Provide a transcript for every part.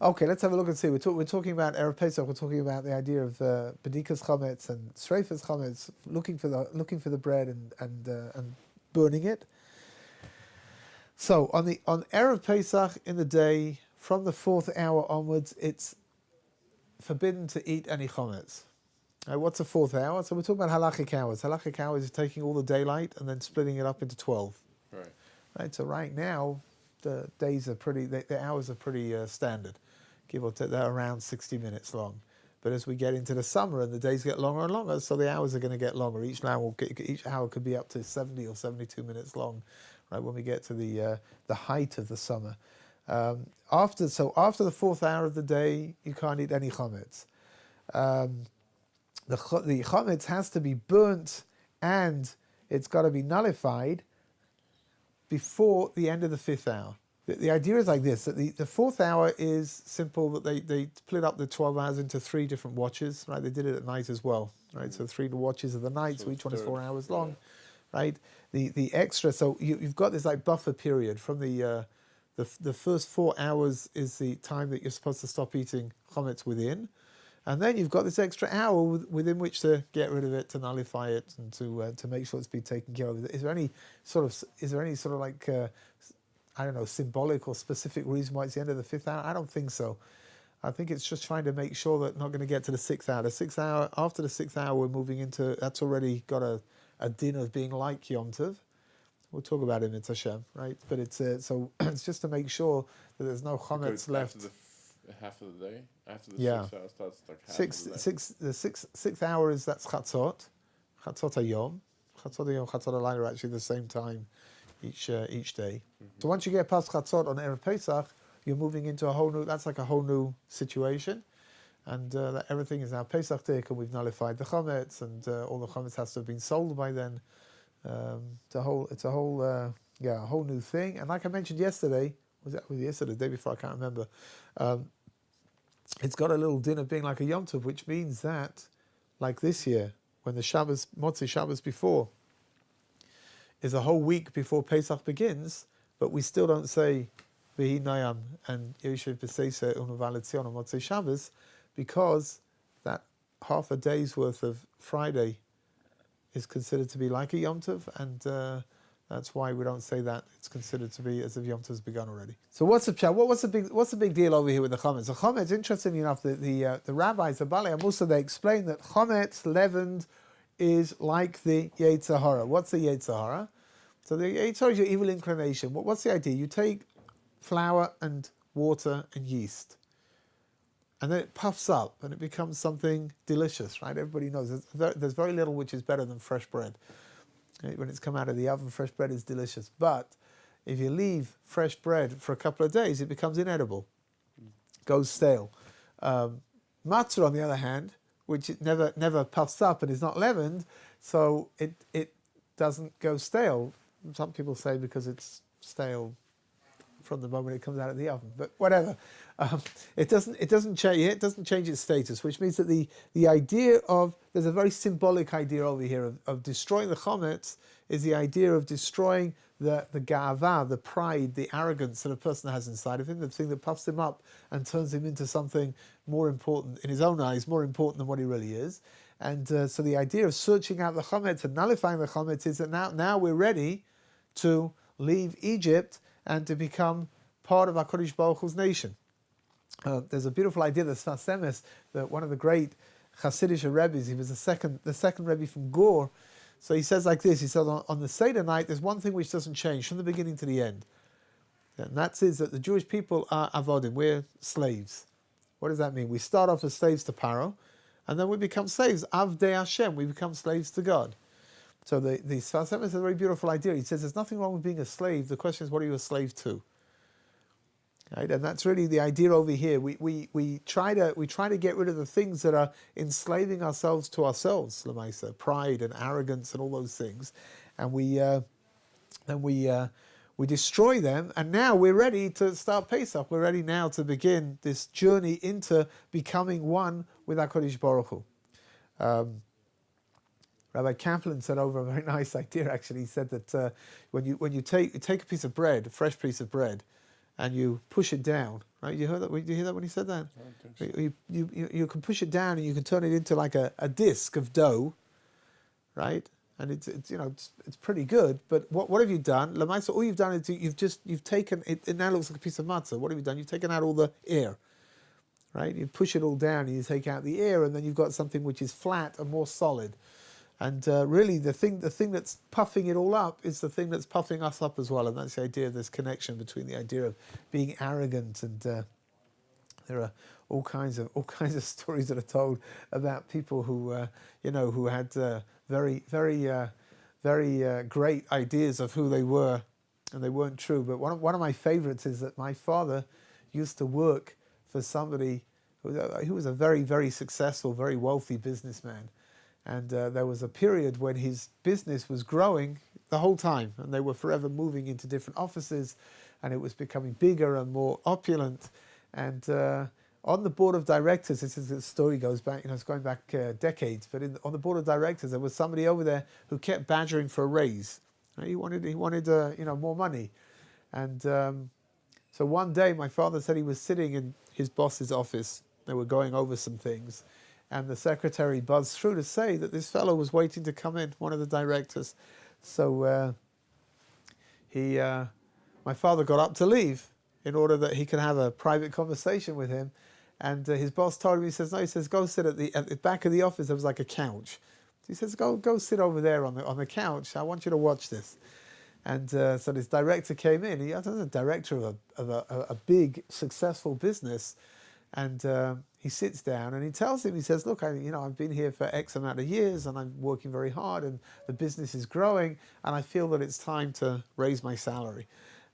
Okay, let's have a look and see. We're talking about Erev Pesach. We're talking about the idea of bedikas chametz and streifas chametz, looking for the bread and burning it. So on Erev Pesach in the day from the 4th hour onwards, it's forbidden to eat any chametz. What's the 4th hour? So we're talking about halachic hours. Halachic hours is taking all the daylight and then splitting it up into 12. Right. So right now, the days are the hours are pretty standard. Give or take, they're around 60 minutes long. But as we get into the summer and the days get longer and longer, so the hours are going to get longer. Each hour could be up to 70 or 72 minutes long, right? When we get to the height of the summer. After the 4th hour of the day, you can't eat any chametz. The chametz has to be burnt and it's got to be nullified before the end of the 5th hour. The idea is like this, that the 4th hour is simple, that they split up the 12 hours into 3 different watches, right? They did it at night as well, right? So 3 watches of the night, so each one is 4 hours long, right? The extra, so you've got this like buffer period from the first 4 hours is the time that you're supposed to stop eating chametz within. And then you've got this extra hour within which to get rid of it, to nullify it, and to make sure it's been taken care of. Is there any sort of like I don't know, symbolic or specific reason why it's the end of the 5th hour? I don't think so. I think it's just trying to make sure that not going to get to the 6th hour. The 6th hour, after the 6th hour, we're moving into, that's already got a din of being like Yom Tov. We'll talk about it in Hashem, right? But it's so it's just to make sure that there's no chametz left. After the half of the day, after the 6 hours starts like half of the day. The sixth hour is that's chatzot hayom. Chatzot hayom, chatzot halayla are actually the same time each day. Mm-hmm. So once you get past chatzot on Erev Pesach, you're moving into a whole new situation, and everything is now Pesach Dik, and we've nullified the chametz, and all the chametz has to have been sold by then. It's a whole new thing. And like I mentioned yesterday, the day before, I can't remember. It's got a little din of being like a Yom Tov, which means that, like this year, when the Shabbos, Motzei Shabbos before, is a whole week before Pesach begins, but we still don't say V'hi Nayam and Yoshev B'Seisa Unuval Etzion on Motzei Shabbos, because that half a day's worth of Friday is considered to be like a Yom Tov, and that's why we don't say that. It's considered to be as if Yom Tov's begun already. So what's the big deal over here with the chametz? The chametz, interestingly enough, the rabbis, the Balei Musa, they explain that chametz leavened is like the Yetzer Hara. What's the Yetzer Hara? So the Yetzer Hara is your evil inclination. What's the idea? You take flour and water and yeast, and then it puffs up and it becomes something delicious, right? Everybody knows there's very little which is better than fresh bread. When it's come out of the oven, fresh bread is delicious. But if you leave fresh bread for a couple of days, it becomes inedible, goes stale. Matzah, on the other hand, which it never puffs up and is not leavened, so it doesn't go stale. Some people say because it's stale from the moment it comes out of the oven, but whatever. It doesn't change its status, which means that the idea of, there's a very symbolic idea over here of destroying the chametz, is the idea of destroying the ga'ava, the pride, the arrogance that a person has inside of him, the thing that puffs him up and turns him into something more important, in his own eyes, more important than what he really is. And so the idea of searching out the chametz and nullifying the chametz is that now we're ready to leave Egypt and to become part of HaKadosh Baruch Hu's nation. There's a beautiful idea that Sfas Emes, that one of the great Hasidic Rebbes, he was the second Rebbe from Gur. So he says like this, he says on the Seder night, there's one thing which doesn't change from the beginning to the end. And that is that the Jewish people are avodim, we're slaves. What does that mean? We start off as slaves to Paro, and then we become slaves, Avdei Hashem, we become slaves to God. So the Sfas Emes is a very beautiful idea. He says there's nothing wrong with being a slave, the question is what are you a slave to? Right? And that's really the idea over here. We try to get rid of the things that are enslaving ourselves to ourselves, Lamaisa, pride and arrogance and all those things, and we destroy them. And now we're ready to start Pesach. We're ready now to begin this journey into becoming one with HaKadosh Baruch Hu. Rabbi Kaplan said over a very nice idea. Actually, he said that when you take a piece of bread, a fresh piece of bread, and you push it down, right? You heard that? Did you hear that when he said that? I don't think so. You can push it down and you can turn it into like a disc of dough, right? And it's pretty good. But what have you done? Lamaisa, all you've done is you've taken it. It now looks like a piece of matzah. What have you done? You've taken out all the air, right? You push it all down and you take out the air, and then you've got something which is flat and more solid. And really, the thing that's puffing it all up is the thing that's puffing us up as well, and that's the idea of this connection between the idea of being arrogant and there are all kinds of stories that are told about people who who had very great ideas of who they were, and they weren't true. But one of my favorites is that my father used to work for somebody who was a very, very successful, very wealthy businessman. And there was a period when his business was growing the whole time, and they were forever moving into different offices, and it was becoming bigger and more opulent. And on the board of directors, this story goes back, it's going back decades, but on the board of directors, there was somebody over there who kept badgering for a raise. He wanted more money. And so one day, my father said he was sitting in his boss's office. They were going over some things. And the secretary buzzed through to say that this fellow was waiting to come in, one of the directors. So my father got up to leave in order that he could have a private conversation with him. And his boss told him, he says, go sit at the back of the office. There was like a couch. He says, go sit over there on the couch. I want you to watch this. And so this director came in. He was a director of a big, successful business. And he sits down and he tells him, he says, look, I've been here for X amount of years and I'm working very hard and the business is growing and I feel that it's time to raise my salary.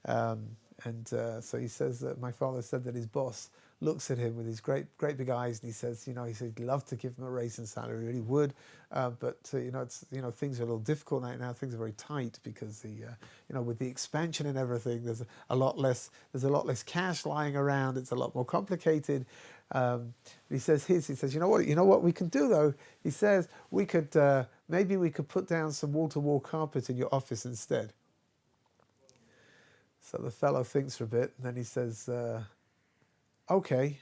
So he says that my father said that his boss looks at him with his great big eyes and he says, he'd love to give him a raise in salary, he really would, but things are a little difficult right now. Things are very tight because with the expansion and everything, there's a lot less cash lying around. It's a lot more complicated. He says, you know what we can do though? He says maybe we could put down some wall-to-wall carpet in your office instead. So the fellow thinks for a bit, and then he says, okay.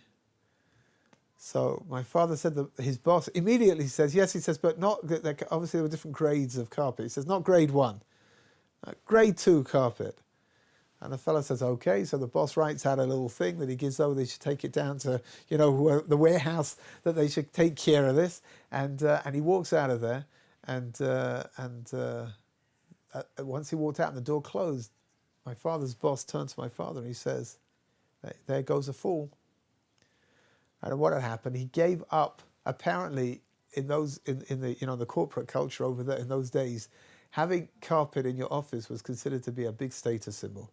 So my father said that his boss immediately says, yes, he says, but not, obviously there were different grades of carpet. He says, not grade 1, grade 2 carpet. And the fellow says, okay. So the boss writes out a little thing that he gives over. They should take it down to, the warehouse, that they should take care of this. And he walks out of there. And once he walked out and the door closed, my father's boss turned to my father and he says, there goes a fool. And what had happened, he gave up, apparently, in the corporate culture over there in those days, having carpet in your office was considered to be a big status symbol.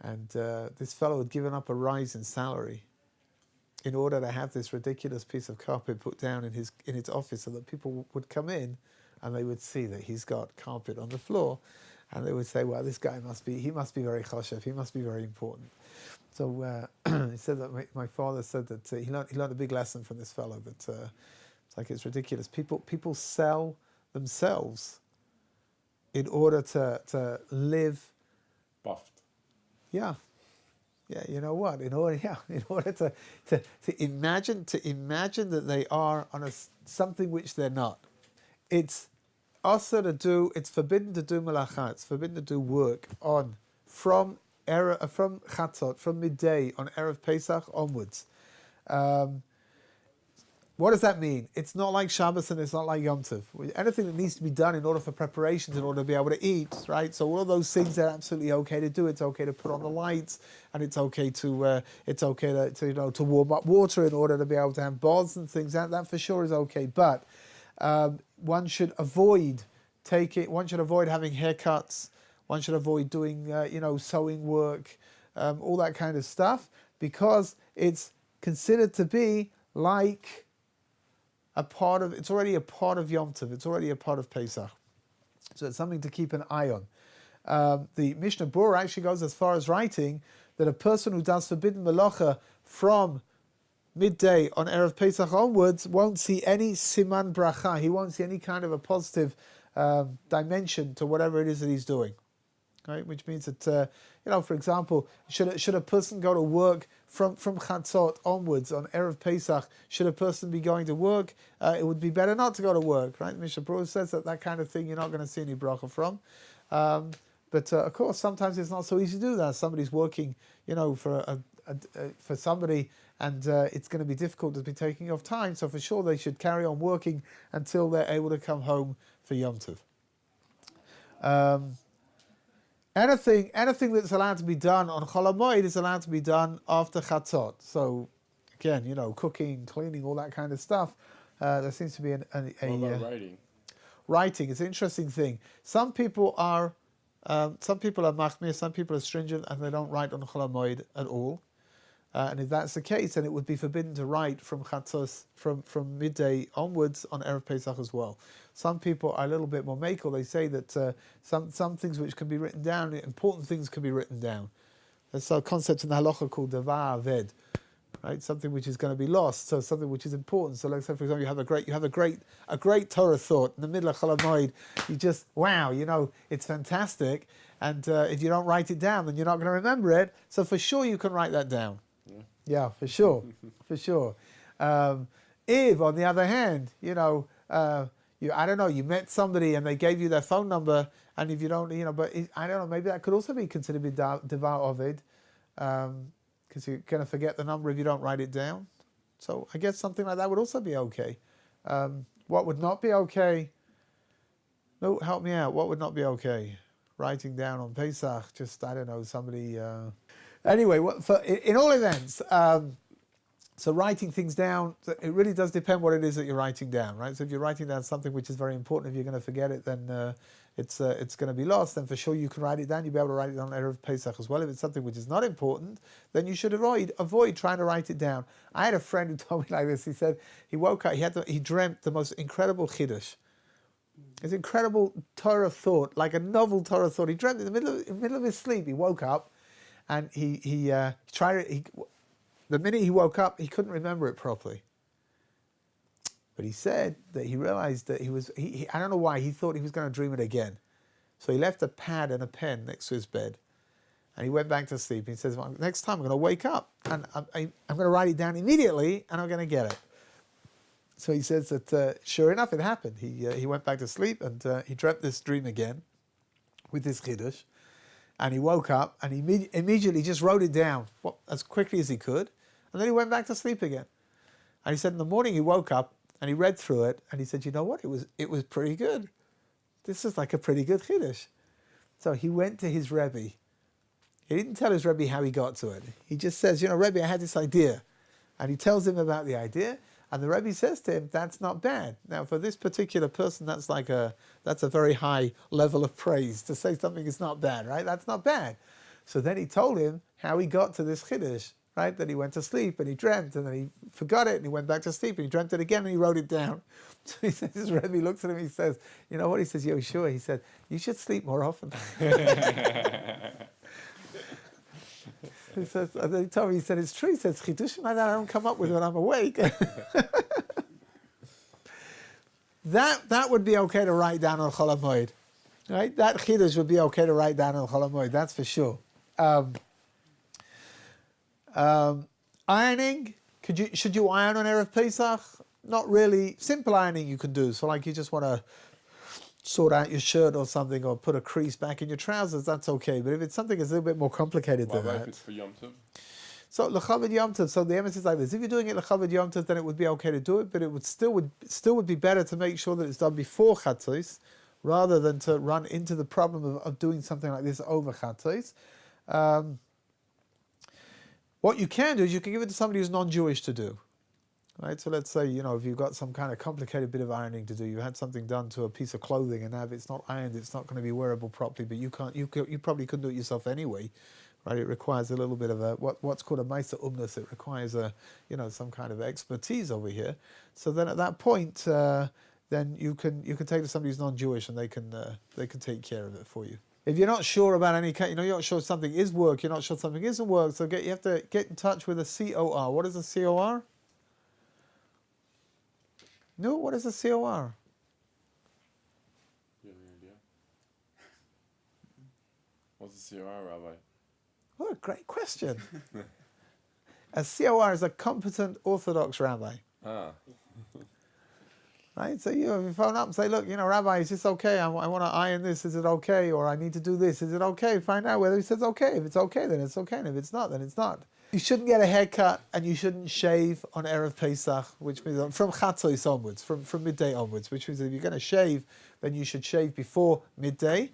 And this fellow had given up a rise in salary in order to have this ridiculous piece of carpet put down in his office so that people would come in and they would see that he's got carpet on the floor. And they would say, well, this guy must be very choshev, he must be very important. So he said that my father said that he learned a big lesson from this fellow, that it's ridiculous. People sell themselves in order to live. Buffed. Yeah, you know what? In order to imagine that they are on something which they're not. It's forbidden to do malacha. It's forbidden to do work from Chatzot, from midday on Erev Pesach onwards. What does that mean? It's not like Shabbos and it's not like Yom Tov. Anything that needs to be done in order for preparations, in order to be able to eat, right? So all of those things are absolutely okay to do. It's okay to put on the lights, and it's okay to warm up water in order to be able to have baths and things. That for sure is okay. But one should avoid having haircuts. One should avoid doing sewing work, all that kind of stuff, because it's considered to be like it's already a part of Yom Tov, it's already a part of Pesach. So it's something to keep an eye on. The Mishnah Berurah actually goes as far as writing that a person who does forbidden melacha from midday on Erev Pesach onwards won't see any siman bracha. He won't see any kind of a positive dimension to whatever it is that he's doing. right? Which means that, for example, should a person go to work from Chatzot onwards on Erev Pesach? Should a person be going to work? It would be better not to go to work, right? Mishnah Berurah says that kind of thing you're not going to see any bracha from. But of course, sometimes it's not so easy to do that. Somebody's working, for somebody, and it's going to be difficult to be taking off time. So for sure, they should carry on working until they're able to come home for Yom Tov. Anything that's allowed to be done on Chol HaMoed is allowed to be done after Chatzot. So again, cooking, cleaning, all that kind of stuff. There seems to be what about writing? Writing is an interesting thing. Some people are machmir, some people are stringent, and they don't write on Chol HaMoed at all. And if that's the case, then it would be forbidden to write from Chatzos, from midday onwards on Erev Pesach as well. Some people are a little bit more makel. They say that some things which can be written down, important things can be written down. There's a concept in the halacha called davar aved, right? Something which is going to be lost, so something which is important. So, let's say, for example, you have a great Torah thought in the middle of Chol HaMoed. You just it's fantastic, and if you don't write it down, then you're not going to remember it. So for sure, you can write that down. Yeah, for sure, for sure. If, on the other hand, you met somebody and they gave you their phone number, and if you don't, I don't know, maybe that could also be considered devar ovid, because you're going to forget the number if you don't write it down. So I guess something like that would also be okay. What would not be okay? No, help me out. What would not be okay? Writing down on Pesach, just, I don't know, somebody... Anyway, in all events, so writing things down, it really does depend what it is that you're writing down, right? So if you're writing down something which is very important, if you're going to forget it, then it's going to be lost. Then for sure you can write it down. You'll be able to write it down on Erev Pesach as well. If it's something which is not important, then you should avoid trying to write it down. I had a friend who told me like this. He said he woke up, he dreamt the most incredible chiddush. His incredible Torah thought, like a novel Torah thought. He dreamt in the middle of his sleep. He woke up. And he tried it. The minute he woke up, he couldn't remember it properly. But he said that he realized that I don't know why, he thought he was going to dream it again. So he left a pad and a pen next to his bed. And he went back to sleep. He says, well, next time I'm going to wake up and I'm going to write it down immediately and I'm going to get it. So he says that sure enough, it happened. He went back to sleep and he dreamt this dream again with this chiddush. And he woke up and he immediately just wrote it down as quickly as he could. And then he went back to sleep again. And he said in the morning he woke up and he read through it and he said, you know what, it was pretty good. This is like a pretty good chiddush. So he went to his Rabbi. He didn't tell his Rabbi how he got to it. He just says, Rabbi, I had this idea. And he tells him about the idea. And the Rebbe says to him, that's not bad. Now, for this particular person, that's a very high level of praise. To say something is not bad, right? That's not bad. So then he told him how he got to this chiddush, right? That he went to sleep and he dreamt and then he forgot it and he went back to sleep and he dreamt it again and he wrote it down. So he says, his Rebbe looks at him, he says, you know what? He says, Yoshua, he said, you should sleep more often. He says, and then he told me, he said, it's true. He says, chidushim like that I don't come up with when I'm awake. That would be okay to write down on Chol HaMoed, right? That chidush would be okay to write down on Chol HaMoed, that's for sure. Ironing, should you iron on Erev Pesach? Not really. Simple ironing you can do. So like you just want to sort out your shirt or something, or put a crease back in your trousers, that's okay. But if it's something that's a little bit more complicated than that. If it's for Yom Tov? So l'chavod Yom Tov. So the emphasis is like this: if you're doing it l'chavod Yom Tov, then it would be okay to do it, but it would still be better to make sure that it's done before Chatzos, rather than to run into the problem of doing something like this over Chatzos. What you can do is you can give it to somebody who's non-Jewish to do. Right, so let's say, if you've got some kind of complicated bit of ironing to do, you had something done to a piece of clothing, and now if it's not ironed, it's not going to be wearable properly. But you probably couldn't do it yourself anyway, right? It requires a little bit of a what's called a meiser umnus. It requires some kind of expertise over here. So then at that point, then you can take to somebody who's non-Jewish, and they can take care of it for you. If you're not sure about any kind, you're not sure something is work, you're not sure something isn't work, so you have to get in touch with a COR. What is a COR? No, what is a COR? You have any idea? What's a COR, Rabbi? What a great question. A COR is a competent Orthodox rabbi. Ah. Right? So you phone up and say, look, Rabbi, is this okay? I want to iron this. Is it okay? Or I need to do this. Is it okay? Find out whether he says okay. If it's okay, then it's okay. And if it's not, then it's not. You shouldn't get a haircut and you shouldn't shave on Erev Pesach, which means from Chatzos onwards, from midday onwards, which means if you're going to shave, then you should shave before midday.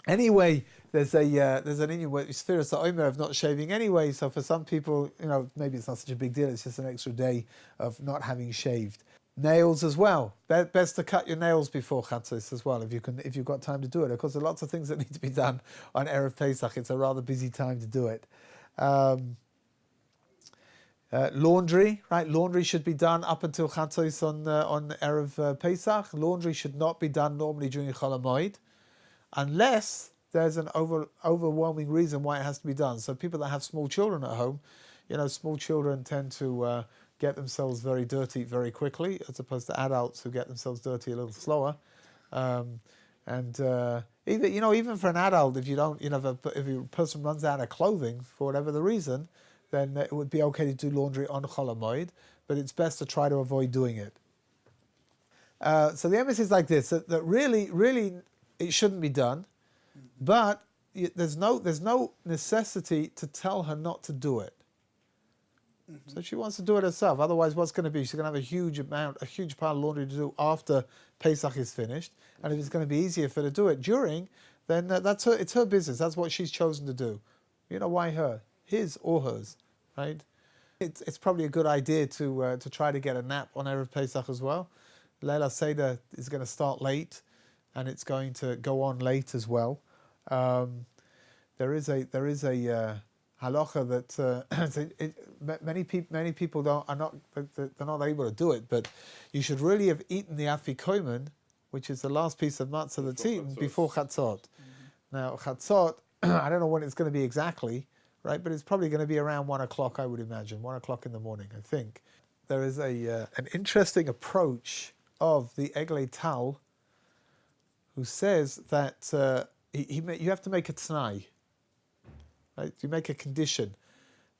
Anyway, there's an Indian word, Sfiras Omer, of not shaving anyway. So for some people, maybe it's not such a big deal. It's just an extra day of not having shaved. Nails as well. Best to cut your nails before Chatzos as well, if you've got time to do it. Of course, there are lots of things that need to be done on Erev Pesach. It's a rather busy time to do it. Laundry, right? Laundry should be done up until Chatzos on Erev Pesach. Laundry should not be done normally during Chol HaMoed, unless there's an overwhelming reason why it has to be done. So people that have small children at home, small children tend to get themselves very dirty very quickly, as opposed to adults who get themselves dirty a little slower. Even for an adult, if if a person runs out of clothing for whatever the reason, then it would be okay to do laundry on Chol HaMoed, but it's best to try to avoid doing it. So the emphasis is like this: that really, really, it shouldn't be done, but there's no necessity to tell her not to do it. So she wants to do it herself. Otherwise, what's going to be? She's going to have a huge pile of laundry to do after Pesach is finished. And if it's going to be easier for her to do it during, then it's her business. That's what she's chosen to do. Why her? His or hers, right? It's probably a good idea to try to get a nap on Erev Pesach as well. Leila Seder is going to start late, and it's going to go on late as well. There is a halacha that many people are not able to do it, but you should really have eaten the afikomen, which is the last piece of matzah that's eaten before chatzot. Now chatzot, I don't know when it's going to be exactly, right? But it's probably going to be around 1 o'clock, I would imagine, 1 o'clock in the morning. I think there is an interesting approach of the Eglei Tal, who says that you have to make a t'nai. Right? You make a condition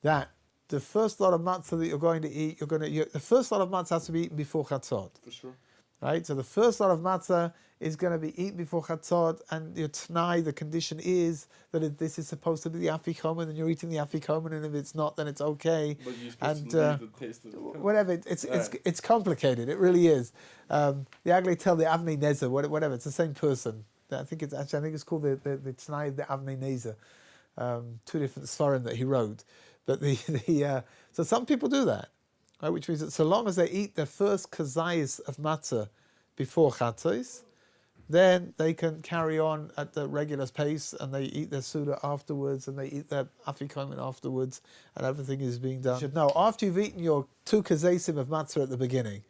that the first lot of matzah that you're going to eat, the first lot of matzah has to be eaten before chatzot. For sure. Right? So the first lot of matzah is going to be eaten before chatzot, and your t'nai, the condition is that if this is supposed to be the afikomen, then you're eating the afikomen, and if it's not, then it's okay. But you're supposed to leave the taste of the whatever. It's complicated. It really is. The Aglei Tel, the Avnei Nezer, whatever. It's the same person. I think it's called the t'nai of the Avnei Nezer. Two different svarim that he wrote, but so some people do that, right? Which means that so long as they eat their first kazayis of matzah before chatzos, then they can carry on at the regular pace, and they eat their suda afterwards, and they eat their afikomen afterwards, and everything is being done. You should know, after you've eaten your 2 kazasim of matzah at the beginning,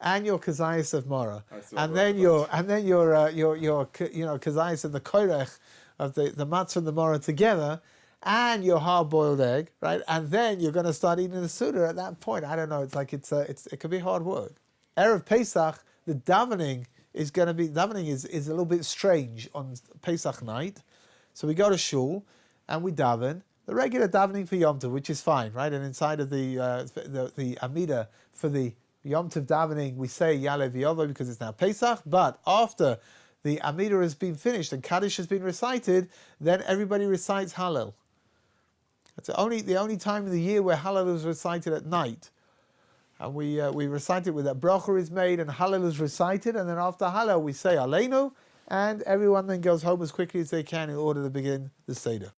and your kazayis of mara, and then your kazayis of the koirech, of the matzah and the maror together, and your hard-boiled egg, right? And then you're going to start eating the suda at that point. I don't know. It could be hard work. Erev Pesach, the davening is a little bit strange on Pesach night. So we go to shul and we daven the regular davening for Yom Tov, which is fine, right? And inside of the Amida for the Yom Tov davening, we say Yalev Yovo because it's now Pesach. But after the Amida has been finished and Kaddish has been recited, then everybody recites Hallel. It's the only time of the year where Hallel is recited at night. And we recite it with that bracha is made and Hallel is recited, and then after Hallel we say Aleinu, and everyone then goes home as quickly as they can in order to begin the Seder.